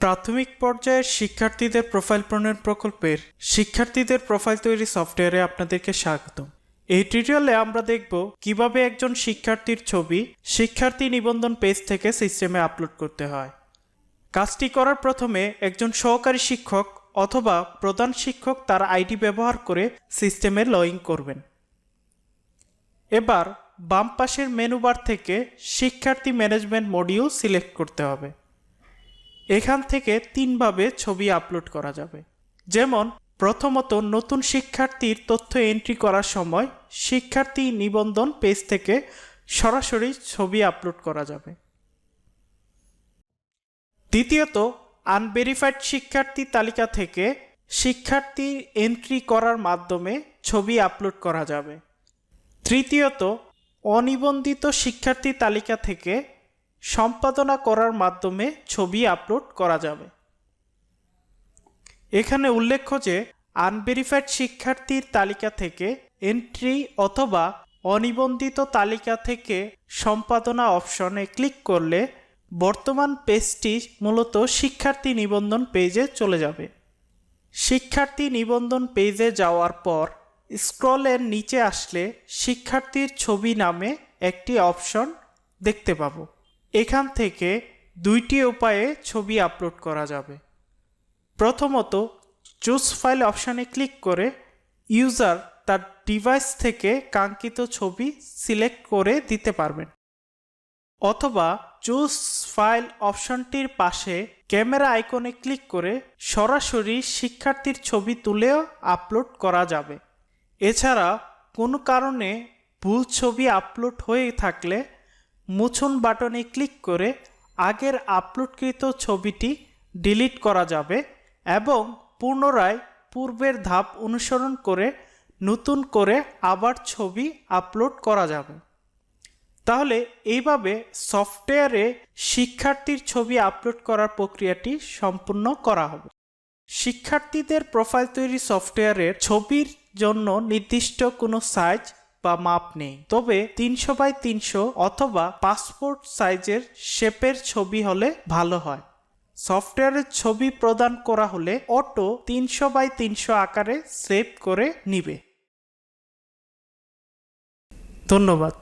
প্রাথমিক পর্যায়ের শিক্ষার্থীদের প্রোফাইল প্রণয়ন প্রকল্পের শিক্ষার্থীদের প্রোফাইল তৈরি সফটওয়্যারে আপনাদেরকে স্বাগতম। এই টিউটোরিয়ালে আমরা দেখব কিভাবে একজন শিক্ষার্থীর ছবি শিক্ষার্থী নিবন্ধন পেজ থেকে সিস্টেমে আপলোড করতে হয়। কাজটি করার প্রথমে একজন সহকারী শিক্ষক অথবা প্রধান শিক্ষক তার আইডি ব্যবহার করে সিস্টেমে লগ ইন করবেন। এবার বাম পাশের মেনু বার থেকে শিক্ষার্থী ম্যানেজমেন্ট মডিউল সিলেক্ট করতে হবে। এখান থেকে তিনভাবে ছবি আপলোড করা যাবে। যেমন প্রথমত, নতুন শিক্ষার্থীর তথ্য এন্ট্রি করার সময় শিক্ষার্থী নিবন্ধন পেজ থেকে সরাসরি ছবি আপলোড করা যাবে। দ্বিতীয়ত, আনভেরিফাইড শিক্ষার্থী তালিকা থেকে শিক্ষার্থী এন্ট্রি করার মাধ্যমে ছবি আপলোড করা যাবে। তৃতীয়ত, অনিবন্ধিত শিক্ষার্থী তালিকা থেকে সম্পাদনা করার মাধ্যমে ছবি আপলোড করা যাবে। এখানে উল্লেখ্য যে আনভেরিফাইড শিক্ষার্থীর তালিকা থেকে এন্ট্রি অথবা অনিবন্ধিত তালিকা থেকে সম্পাদনা অপশনে ক্লিক করলে বর্তমান পেজটি মূলত শিক্ষার্থী নিবন্ধন পেজে চলে যাবে। শিক্ষার্থী নিবন্ধন পেজে যাওয়ার পর স্ক্রলের নিচে আসলে শিক্ষার্থীর ছবি নামে একটি অপশন দেখতে পাবো। এখান থেকে দুইটি উপায়ে ছবি আপলোড করা যাবে। প্রথমত, চুজ ফাইল অপশানে ক্লিক করে ইউজার তার ডিভাইস থেকে কাঙ্ক্ষিত ছবি সিলেক্ট করে দিতে পারবেন, অথবা চুজ ফাইল অপশনটির পাশে ক্যামেরা আইকনে ক্লিক করে সরাসরি শিক্ষার্থীর ছবি তুলেও আপলোড করা যাবে। এছাড়া কোনো কারণে ভুল ছবি আপলোড হয়ে থাকলে মুছুন বাটনে ক্লিক করে আগের আপলোডকৃত ছবিটি ডিলিট করা যাবে এবং পুনরায় পূর্বের ধাপ অনুসরণ করে নতুন করে আবার ছবি আপলোড করা যাবে। তাহলে এইভাবে সফটওয়্যারে শিক্ষার্থীর ছবি আপলোড করার প্রক্রিয়াটি সম্পূর্ণ করা হবে। শিক্ষার্থীদের প্রোফাইল তৈরি সফটওয়্যারের ছবির জন্য নির্দিষ্ট কোনো সাইজ বা মাপ নেই, তবে 300x300 অথবা পাসপোর্ট সাইজের শেপের ছবি হলে ভালো হয়। সফটওয়্যারের ছবি প্রদান করা হলে অটো 300x300 আকারে সেভ করে নিবে। ধন্যবাদ।